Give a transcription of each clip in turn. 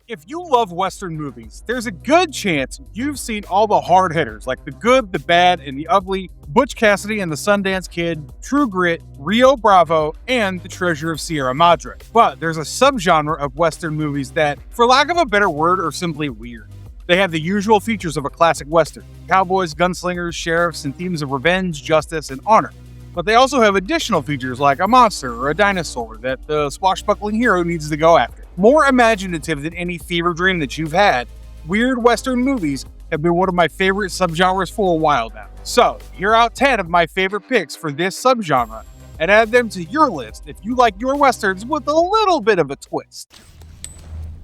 If you love Western movies, there's a good chance you've seen all the hard hitters like The Good, the Bad, and the Ugly, Butch Cassidy and the Sundance Kid, True Grit, Rio Bravo, and The Treasure of Sierra Madre. But there's a subgenre of Western movies that, for lack of a better word, are simply weird. They have the usual features of a classic Western: cowboys, gunslingers, sheriffs, and themes of revenge, justice, and honor. But they also have additional features like a monster or a dinosaur that the swashbuckling hero needs to go after. More imaginative than any fever dream that you've had, weird Western movies have been one of my favorite subgenres for a while now. So, hear out 10 of my favorite picks for this subgenre and add them to your list if you like your Westerns with a little bit of a twist.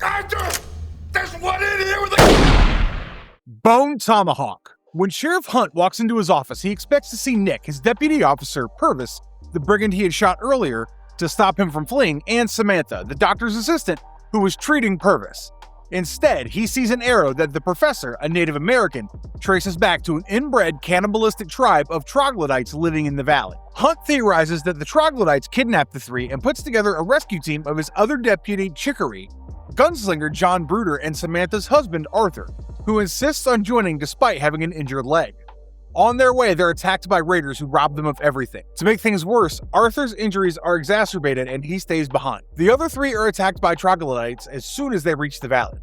There's one in here with a... Bone Tomahawk. When Sheriff Hunt walks into his office, he expects to see Nick, his deputy officer, Purvis, the brigand he had shot earlier, to stop him from fleeing, and Samantha, the doctor's assistant, who was treating Purvis. Instead, he sees an arrow that the professor, a Native American, traces back to an inbred cannibalistic tribe of troglodytes living in the valley. Hunt theorizes that the troglodytes kidnapped the three and puts together a rescue team of his other deputy, Chicory, gunslinger John Bruder, and Samantha's husband, Arthur, who insists on joining despite having an injured leg. On their way, they're attacked by raiders who rob them of everything. To make things worse, Arthur's injuries are exacerbated and he stays behind. The other three are attacked by troglodytes as soon as they reach the valley.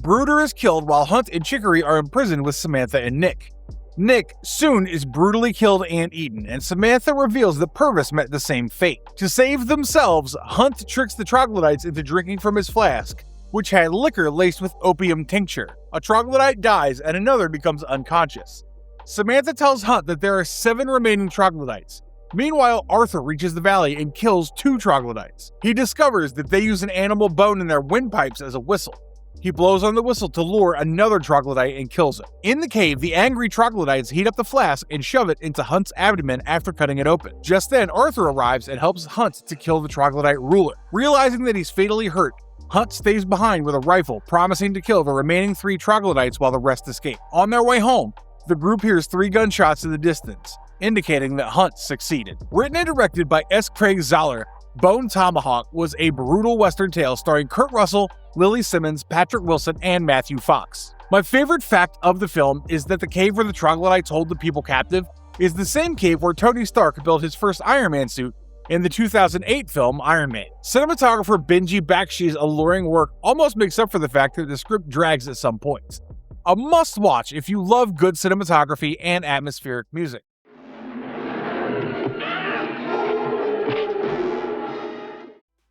Bruder is killed while Hunt and Chicory are imprisoned with Samantha and Nick. Nick soon is brutally killed and eaten, and Samantha reveals that Purvis met the same fate. To save themselves, Hunt tricks the troglodytes into drinking from his flask, which had liquor laced with opium tincture. A troglodyte dies and another becomes unconscious. Samantha tells Hunt that there are 7 remaining troglodytes. Meanwhile, Arthur reaches the valley and kills 2 troglodytes. He discovers that they use an animal bone in their windpipes as a whistle. He blows on the whistle to lure another troglodyte and kills it. In the cave, the angry troglodytes heat up the flask and shove it into Hunt's abdomen after cutting it open. Just then, Arthur arrives and helps Hunt to kill the troglodyte ruler. Realizing that he's fatally hurt, Hunt stays behind with a rifle, promising to kill the remaining 3 troglodytes while the rest escape. On their way home, the group hears 3 gunshots in the distance, indicating that Hunt succeeded. Written and directed by S. Craig Zoller, Bone Tomahawk was a brutal Western tale starring Kurt Russell, Lily Simmons, Patrick Wilson, and Matthew Fox. My favorite fact of the film is that the cave where the troglodytes hold the people captive is the same cave where Tony Stark built his first Iron Man suit in the 2008 film Iron Man. Cinematographer Benji Bakshi's alluring work almost makes up for the fact that the script drags at some points. A must-watch if you love good cinematography and atmospheric music.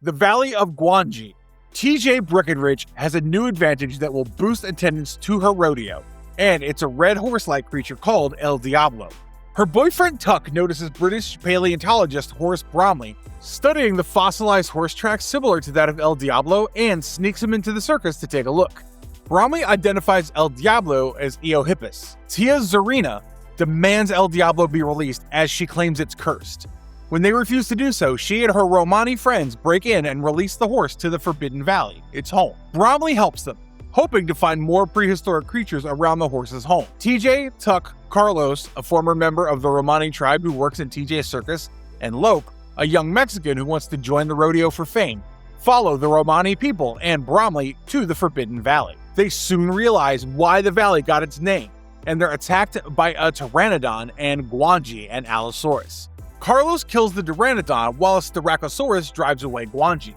The Valley of Gwangi. TJ Breckenridge has a new advantage that will boost attendance to her rodeo, and it's a red horse-like creature called El Diablo. Her boyfriend Tuck notices British paleontologist Horace Bromley studying the fossilized horse tracks similar to that of El Diablo and sneaks him into the circus to take a look. Bromley identifies El Diablo as Eohippus. Tia Zarina demands El Diablo be released as she claims it's cursed. When they refuse to do so, she and her Romani friends break in and release the horse to the Forbidden Valley, its home. Bromley helps them, hoping to find more prehistoric creatures around the horse's home. TJ, Tuck, Carlos, a former member of the Romani tribe who works in TJ's circus, and Lope, a young Mexican who wants to join the rodeo for fame, follow the Romani people and Bromley to the Forbidden Valley. They soon realize why the valley got its name, and they're attacked by a pteranodon and Gwangi, an Allosaurus. Carlos kills the pteranodon while a Styracosaurus drives away Gwangi.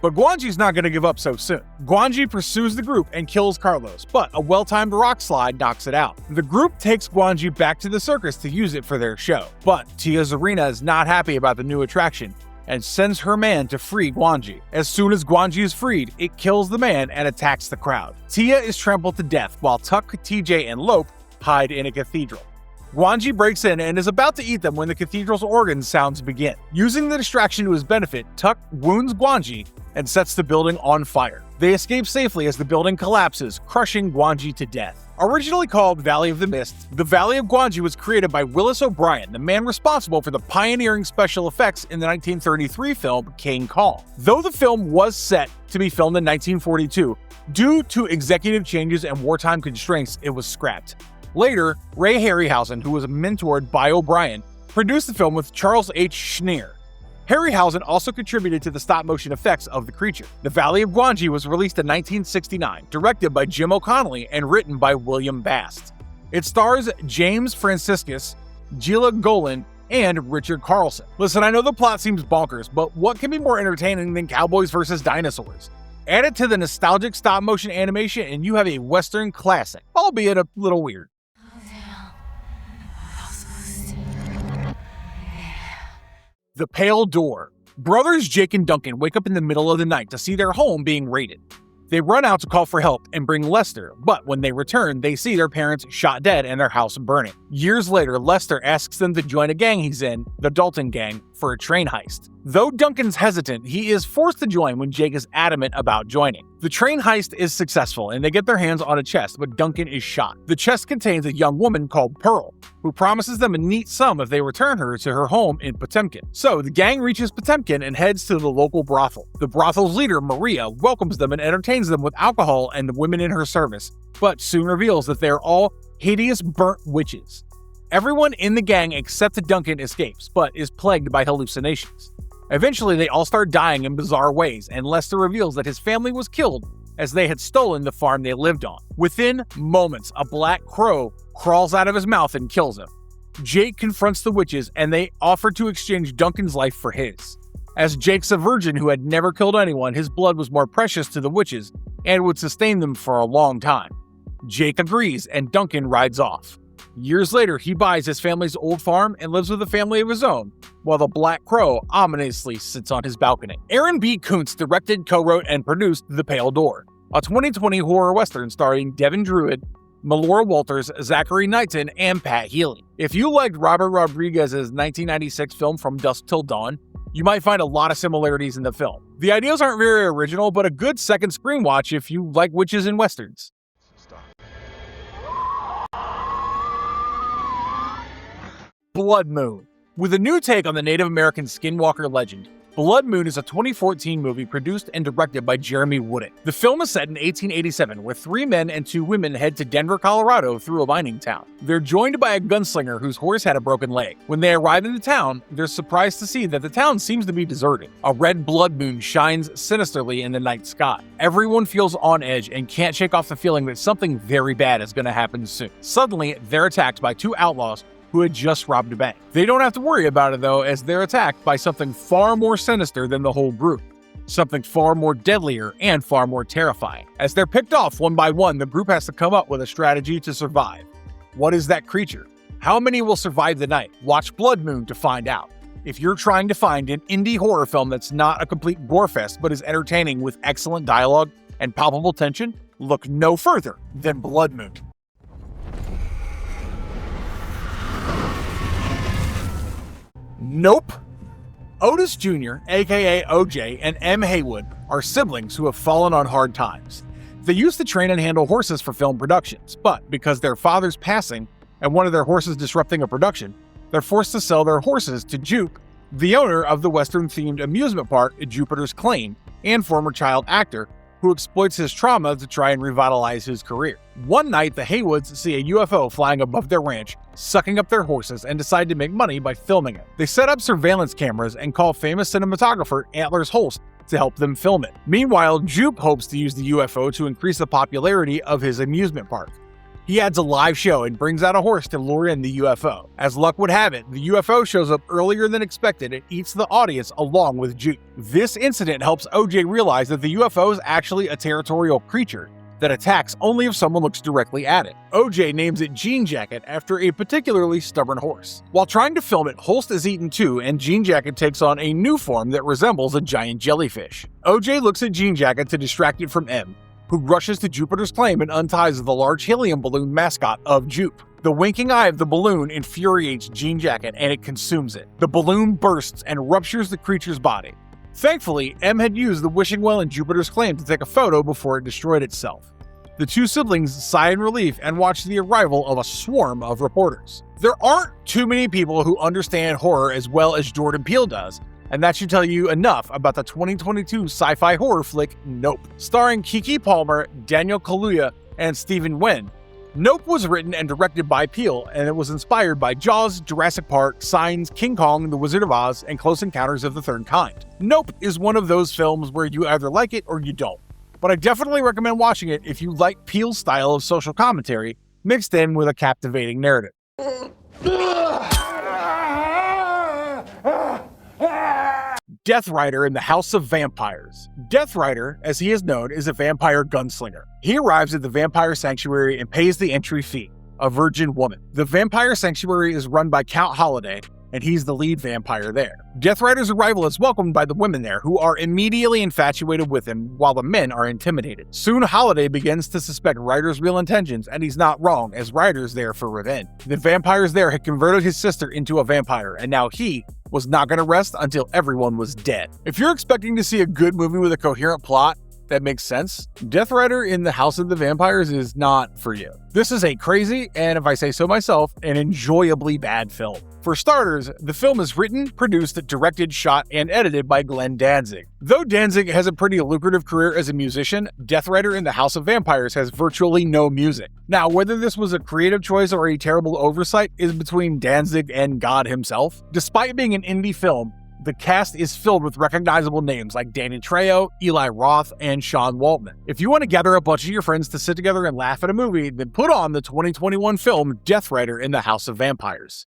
But Gwangi's not going to give up so soon. Gwangi pursues the group and kills Carlos, but a well-timed rock slide knocks it out. The group takes Gwangi back to the circus to use it for their show, but Tia Zarina is not happy about the new attraction and sends her man to free Gwangi. As soon as Gwangi is freed, it kills the man and attacks the crowd. Tia is trampled to death while Tuck, TJ, and Lope hide in a cathedral. Gwangi breaks in and is about to eat them when the cathedral's organ sounds begin. Using the distraction to his benefit, Tuck wounds Gwangi and sets the building on fire. They escape safely as the building collapses, crushing Gwangi to death. Originally called Valley of the Mist, the Valley of Gwangi was created by Willis O'Brien, the man responsible for the pioneering special effects in the 1933 film King Kong. Though the film was set to be filmed in 1942, due to executive changes and wartime constraints, it was scrapped. Later, Ray Harryhausen, who was mentored by O'Brien, produced the film with Charles H. Schneer. Harryhausen also contributed to the stop-motion effects of the creature. The Valley of Gwangi was released in 1969, directed by Jim O'Connelly and written by William Bast. It stars James Franciscus, Gila Golan, and Richard Carlson. Listen, I know the plot seems bonkers, but what can be more entertaining than Cowboys versus Dinosaurs? Add it to the nostalgic stop-motion animation and you have a Western classic, albeit a little weird. The Pale Door. Brothers Jake and Duncan wake up in the middle of the night to see their home being raided. They run out to call for help and bring Lester, but when they return, they see their parents shot dead and their house burning. Years later, Lester asks them to join a gang he's in, the Dalton Gang, for a train heist. Though Duncan's hesitant, he is forced to join when Jake is adamant about joining. The train heist is successful and they get their hands on a chest, but Duncan is shot. The chest contains a young woman called Pearl, who promises them a neat sum if they return her to her home in Potemkin. So the gang reaches Potemkin and heads to the local brothel. The brothel's leader, Maria, welcomes them and entertains them with alcohol and the women in her service, but soon reveals that they are all hideous burnt witches. Everyone in the gang except Duncan escapes, but is plagued by hallucinations. Eventually, they all start dying in bizarre ways, and Lester reveals that his family was killed as they had stolen the farm they lived on. Within moments, a black crow crawls out of his mouth and kills him. Jake confronts the witches, and they offer to exchange Duncan's life for his. As Jake's a virgin who had never killed anyone, his blood was more precious to the witches and would sustain them for a long time. Jake agrees, and Duncan rides off. Years later, he buys his family's old farm and lives with a family of his own, while the Black Crow ominously sits on his balcony. Aaron B. Kuntz directed, co-wrote, and produced The Pale Door, a 2020 horror western starring Devin Druid, Melora Walters, Zachary Knighton, and Pat Healy. If you liked Robert Rodriguez's 1996 film From Dusk Till Dawn, you might find a lot of similarities in the film. The ideas aren't very original, but a good second screen watch if you like witches and westerns. Blood Moon. With a new take on the Native American skinwalker legend, Blood Moon is a 2014 movie produced and directed by Jeremy Woodett. The film is set in 1887, where 3 men and 2 women head to Denver, Colorado through a mining town. They're joined by a gunslinger whose horse had a broken leg. When they arrive in the town, they're surprised to see that the town seems to be deserted. A red blood moon shines sinisterly in the night sky. Everyone feels on edge and can't shake off the feeling that something very bad is going to happen soon. Suddenly, they're attacked by 2 outlaws who had just robbed a bank. They don't have to worry about it though, as they're attacked by something far more sinister than the whole group. Something far more deadlier and far more terrifying. As they're picked off one by one, the group has to come up with a strategy to survive. What is that creature? How many will survive the night? Watch Blood Moon to find out. If you're trying to find an indie horror film that's not a complete gorefest but is entertaining with excellent dialogue and palpable tension, look no further than Blood Moon. Nope. Otis Jr., aka OJ, and M. Haywood are siblings who have fallen on hard times. They used to train and handle horses for film productions, but because their father's passing and one of their horses disrupting a production, they're forced to sell their horses to Jupe, the owner of the Western-themed amusement park Jupiter's Claim, and former child actor, who exploits his trauma to try and revitalize his career. One night, the Haywoods see a UFO flying above their ranch, sucking up their horses, and decide to make money by filming it. They set up surveillance cameras and call famous cinematographer Antlers Holst to help them film it. Meanwhile, Jupe hopes to use the UFO to increase the popularity of his amusement park. He adds a live show and brings out a horse to lure in the UFO. As luck would have it, the UFO shows up earlier than expected and eats the audience along with Jupe. This incident helps OJ realize that the UFO is actually a territorial creature that attacks only if someone looks directly at it. OJ names it Jean Jacket after a particularly stubborn horse. While trying to film it, Holst is eaten too, and Jean Jacket takes on a new form that resembles a giant jellyfish. OJ looks at Jean Jacket to distract it from M, who rushes to Jupiter's Claim and unties the large helium balloon mascot of Jupe. The winking eye of the balloon infuriates Jean Jacket and it consumes it. The balloon bursts and ruptures the creature's body. Thankfully, M had used the wishing well in Jupiter's Claim to take a photo before it destroyed itself. The 2 siblings sigh in relief and watch the arrival of a swarm of reporters. There aren't too many people who understand horror as well as Jordan Peele does, and that should tell you enough about the 2022 sci-fi horror flick Nope. Starring Keke Palmer, Daniel Kaluuya, and Stephen Wen, Nope was written and directed by Peele, and it was inspired by Jaws, Jurassic Park, Signs, King Kong, The Wizard of Oz, and Close Encounters of the Third Kind. Nope is one of those films where you either like it or you don't, but I definitely recommend watching it if you like Peele's style of social commentary mixed in with a captivating narrative. Death Rider in the House of Vampires. Death Rider, as he is known, is a vampire gunslinger. He arrives at the vampire sanctuary and pays the entry fee, a virgin woman. The vampire sanctuary is run by Count Holiday, and he's the lead vampire there. Death Rider's arrival is welcomed by the women there, who are immediately infatuated with him, while the men are intimidated. Soon Holiday begins to suspect Rider's real intentions, and he's not wrong, as Rider's there for revenge. The vampires there had converted his sister into a vampire, and now he was not going to rest until everyone was dead. If you're expecting to see a good movie with a coherent plot that makes sense, Death Rider in the House of the Vampires is not for you. This is a crazy, and if I say so myself, an enjoyably bad film. For starters, the film is written, produced, directed, shot, and edited by Glenn Danzig. Though Danzig has a pretty lucrative career as a musician, Death Rider in the House of Vampires has virtually no music. Now, whether this was a creative choice or a terrible oversight is between Danzig and God himself. Despite being an indie film, the cast is filled with recognizable names like Danny Trejo, Eli Roth, and Sean Waltman. If you want to gather a bunch of your friends to sit together and laugh at a movie, then put on the 2021 film Death Rider in the House of Vampires.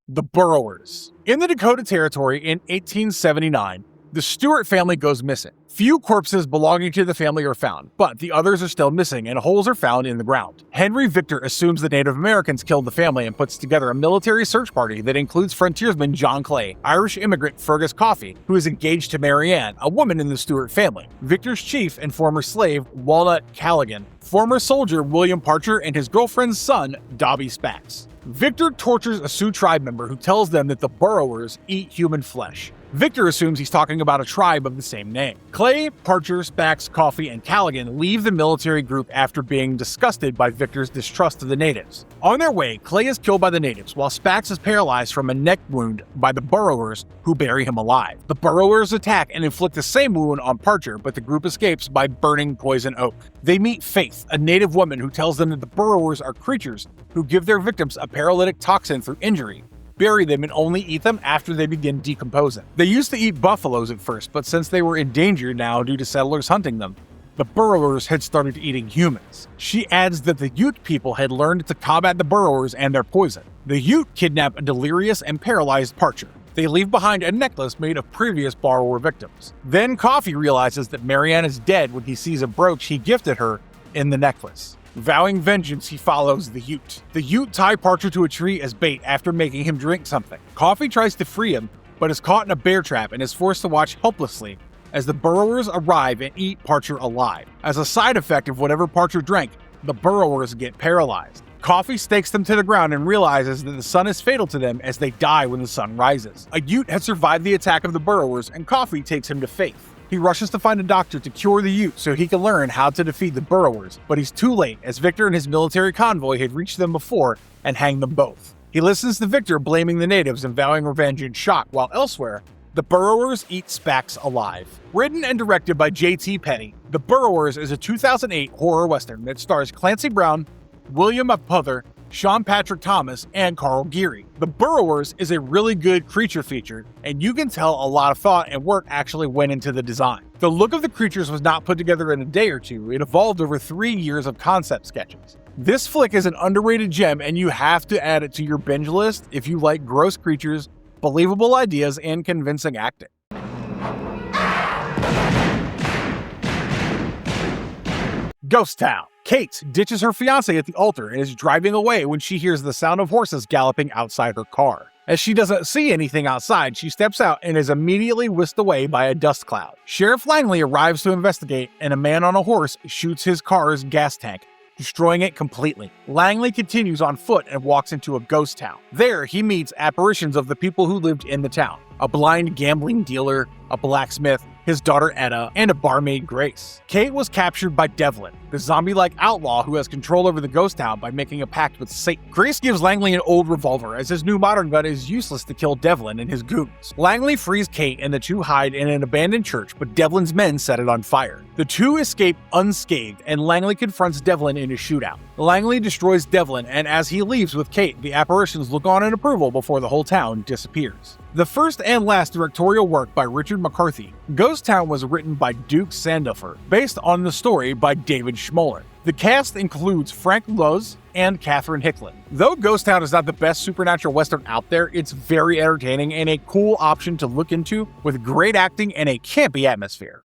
The Burrowers. In the Dakota Territory in 1879, the Stewart family goes missing. Few corpses belonging to the family are found, but the others are still missing and holes are found in the ground. Henry Victor assumes the Native Americans killed the family and puts together a military search party that includes frontiersman John Clay, Irish immigrant Fergus Coffey, who is engaged to Marianne, a woman in the Stewart family, Victor's chief and former slave Walnut Callaghan, former soldier William Parcher, and his girlfriend's son, Dobby Spax. Victor tortures a Sioux tribe member who tells them that the Burrowers eat human flesh. Victor assumes he's talking about a tribe of the same name. Clay, Parcher, Spax, Coffey, and Callaghan leave the military group after being disgusted by Victor's distrust of the natives. On their way, Clay is killed by the natives, while Spax is paralyzed from a neck wound by the Burrowers, who bury him alive. The Burrowers attack and inflict the same wound on Parcher, but the group escapes by burning poison oak. They meet Faith, a native woman who tells them that the Burrowers are creatures who give their victims a paralytic toxin through injury, bury them, and only eat them after they begin decomposing. They used to eat buffaloes at first, but since they were endangered now due to settlers hunting them, the Burrowers had started eating humans. She adds that the Ute people had learned to combat the Burrowers and their poison. The Ute kidnap a delirious and paralyzed Parcher. They leave behind a necklace made of previous borrower victims. Then Coffey realizes that Marianne is dead when he sees a brooch he gifted her in the necklace. Vowing vengeance, he follows the Ute. The Ute tie Parcher to a tree as bait after making him drink something. Coffey tries to free him, but is caught in a bear trap and is forced to watch helplessly as the Burrowers arrive and eat Parcher alive. As a side effect of whatever Parcher drank, the Burrowers get paralyzed. Coffey stakes them to the ground and realizes that the sun is fatal to them as they die when the sun rises. A Ute had survived the attack of the Burrowers, and Coffey takes him to Faith. He rushes to find a doctor to cure the Ute so he can learn how to defeat the Burrowers, but he's too late as Victor and his military convoy had reached them before and hanged them both. He listens to Victor blaming the natives and vowing revenge in shock, while elsewhere, the Burrowers eat Spax alive. Written and directed by J.T. Petty, The Burrowers is a 2008 horror western that stars Clancy Brown, William Apother, Sean Patrick Thomas, and Carl Geary. The Burrowers is a really good creature feature, and you can tell a lot of thought and work actually went into the design. The look of the creatures was not put together in a day or two, it evolved over 3 years of concept sketches. This flick is an underrated gem, and you have to add it to your binge list if you like gross creatures, believable ideas, and convincing acting. Ghost Town. Kate ditches her fiancé at the altar and is driving away when she hears the sound of horses galloping outside her car. As she doesn't see anything outside, she steps out and is immediately whisked away by a dust cloud. Sheriff Langley arrives to investigate, and a man on a horse shoots his car's gas tank, destroying it completely. Langley continues on foot and walks into a ghost town. There, he meets apparitions of the people who lived in the town: a blind gambling dealer, a blacksmith, his daughter Etta, and a barmaid Grace. Kate was captured by Devlin, the zombie-like outlaw who has control over the ghost town by making a pact with Satan. Grace gives Langley an old revolver as his new modern gun is useless to kill Devlin and his goons. Langley frees Kate and the two hide in an abandoned church, but Devlin's men set it on fire. The two escape unscathed, and Langley confronts Devlin in a shootout. Langley destroys Devlin, and as he leaves with Kate, the apparitions look on in approval before the whole town disappears. The first and last directorial work by Richard McCarthy, Ghost Town was written by Duke Sandofer, based on the story by David Schmoller. The cast includes Frank Loz and Catherine Hicklin. Though Ghost Town is not the best supernatural western out there, it's very entertaining and a cool option to look into with great acting and a campy atmosphere.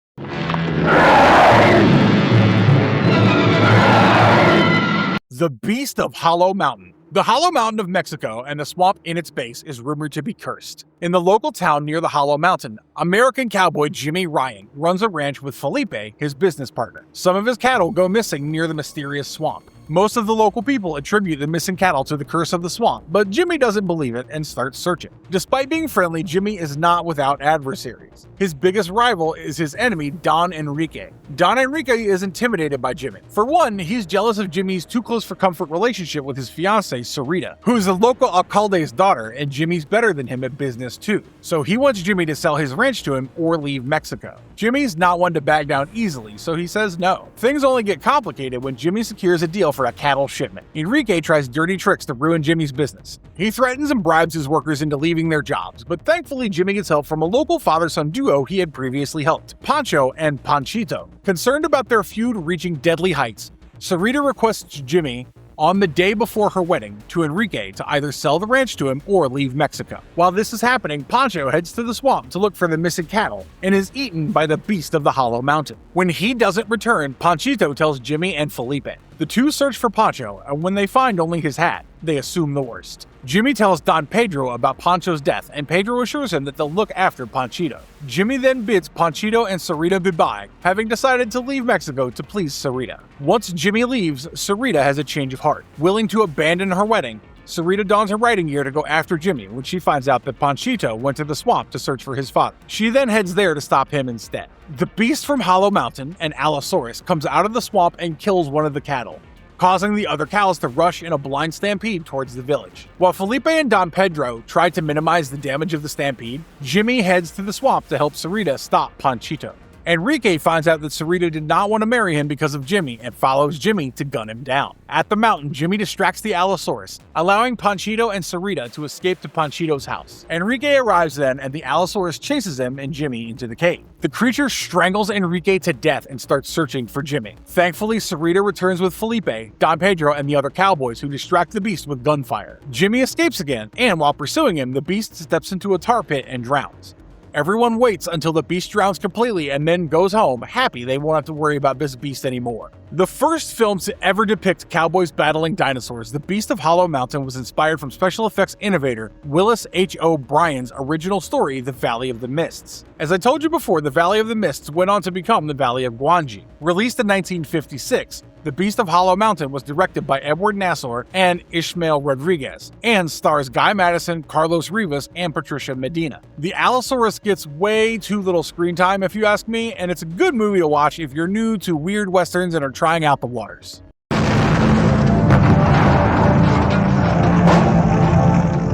The Beast of Hollow Mountain. The Hollow Mountain of Mexico and the swamp in its base is rumored to be cursed. In the local town near the Hollow Mountain, American cowboy Jimmy Ryan runs a ranch with Felipe, his business partner. Some of his cattle go missing near the mysterious swamp. Most of the local people attribute the missing cattle to the curse of the swamp, but Jimmy doesn't believe it and starts searching. Despite being friendly, Jimmy is not without adversaries. His biggest rival is his enemy, Don Enrique. Don Enrique is intimidated by Jimmy. For one, he's jealous of Jimmy's too-close-for-comfort relationship with his fiancée, Sarita, who is the local alcalde's daughter, and Jimmy's better than him at business too. So he wants Jimmy to sell his ranch to him or leave Mexico. Jimmy's not one to back down easily, so he says no. Things only get complicated when Jimmy secures a deal for a cattle shipment. Enrique tries dirty tricks to ruin Jimmy's business. He threatens and bribes his workers into leaving their jobs, but thankfully Jimmy gets help from a local father-son duo he had previously helped, Pancho and Panchito. Concerned about their feud reaching deadly heights, Sarita requests Jimmy on the day before her wedding to Enrique to either sell the ranch to him or leave Mexico. While this is happening, Pancho heads to the swamp to look for the missing cattle and is eaten by the beast of the Hollow Mountain. When he doesn't return, Panchito tells Jimmy and Felipe. The two search for Pancho, and when they find only his hat, they assume the worst. Jimmy tells Don Pedro about Pancho's death, and Pedro assures him that they'll look after Panchito. Jimmy then bids Panchito and Sarita goodbye, having decided to leave Mexico to please Sarita. Once Jimmy leaves, Sarita has a change of heart. Willing to abandon her wedding, Sarita dons her riding gear to go after Jimmy when she finds out that Panchito went to the swamp to search for his father. She then heads there to stop him instead. The beast from Hollow Mountain, an Allosaurus, comes out of the swamp and kills one of the cattle, causing the other cows to rush in a blind stampede towards the village. While Felipe and Don Pedro try to minimize the damage of the stampede, Jimmy heads to the swamp to help Sarita stop Panchito. Enrique finds out that Sarita did not want to marry him because of Jimmy and follows Jimmy to gun him down. At the mountain, Jimmy distracts the Allosaurus, allowing Panchito and Sarita to escape to Panchito's house. Enrique arrives then, and the Allosaurus chases him and Jimmy into the cave. The creature strangles Enrique to death and starts searching for Jimmy. Thankfully, Sarita returns with Felipe, Don Pedro, and the other cowboys who distract the beast with gunfire. Jimmy escapes again, and while pursuing him, the beast steps into a tar pit and drowns. Everyone waits until the beast drowns completely and then goes home, happy they won't have to worry about this beast anymore. The first film to ever depict cowboys battling dinosaurs, The Beast of Hollow Mountain, was inspired from special effects innovator Willis H. O'Brien's original story, The Valley of the Mists. As I told you before, The Valley of the Mists went on to become The Valley of Gwangi. Released in 1956, The Beast of Hollow Mountain was directed by Edward Nassar and Ishmael Rodriguez, and stars Guy Madison, Carlos Rivas, and Patricia Medina. The Allosaurus gets way too little screen time if you ask me, and it's a good movie to watch if you're new to weird westerns and are trying out the waters.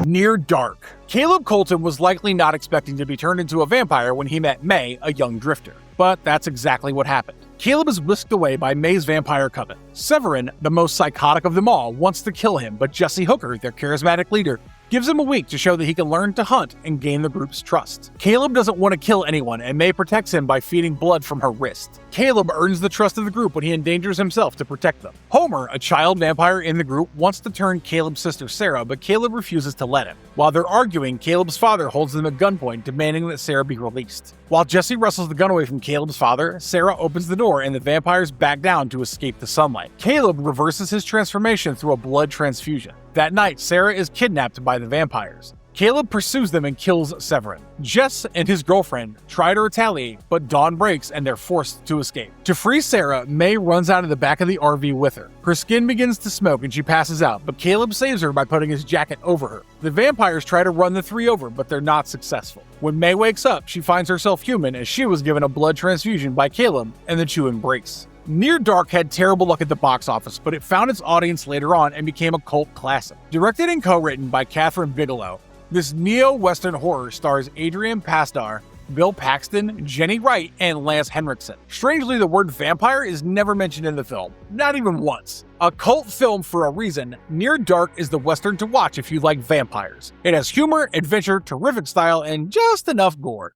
Near Dark. Caleb Colton was likely not expecting to be turned into a vampire when he met May, a young drifter. But that's exactly what happened. Caleb is whisked away by May's vampire coven. Severin, the most psychotic of them all, wants to kill him, but Jesse Hooker, their charismatic leader, gives him a week to show that he can learn to hunt and gain the group's trust. Caleb doesn't want to kill anyone, and May protects him by feeding blood from her wrist. Caleb earns the trust of the group when he endangers himself to protect them. Homer, a child vampire in the group, wants to turn Caleb's sister Sarah, but Caleb refuses to let him. While they're arguing, Caleb's father holds them at gunpoint, demanding that Sarah be released. While Jesse wrestles the gun away from Caleb's father, Sarah opens the door and the vampires back down to escape the sunlight. Caleb reverses his transformation through a blood transfusion. That night, Sarah is kidnapped by the vampires. Caleb pursues them and kills Severin. Jess and his girlfriend try to retaliate, but dawn breaks and they're forced to escape. To free Sarah, May runs out of the back of the RV with her. Her skin begins to smoke and she passes out, but Caleb saves her by putting his jacket over her. The vampires try to run the three over, but they're not successful. When May wakes up, she finds herself human as she was given a blood transfusion by Caleb, and the two embrace. Near Dark had terrible luck at the box office, but it found its audience later on and became a cult classic. Directed and co-written by Catherine Bigelow, this neo-Western horror stars Adrian Pasdar, Bill Paxton, Jenny Wright, and Lance Henriksen. Strangely, the word vampire is never mentioned in the film, not even once. A cult film for a reason, Near Dark is the Western to watch if you like vampires. It has humor, adventure, terrific style, and just enough gore.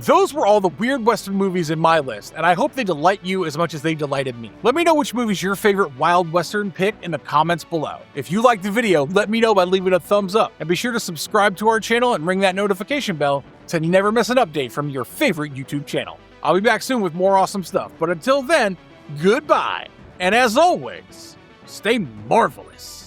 Those were all the weird Western movies in my list, and I hope they delight you as much as they delighted me. Let me know which movie's your favorite wild Western pick in the comments below. If you liked the video, let me know by leaving a thumbs up, and be sure to subscribe to our channel and ring that notification bell to never miss an update from your favorite YouTube channel. I'll be back soon with more awesome stuff, but until then, goodbye, and as always, stay marvelous.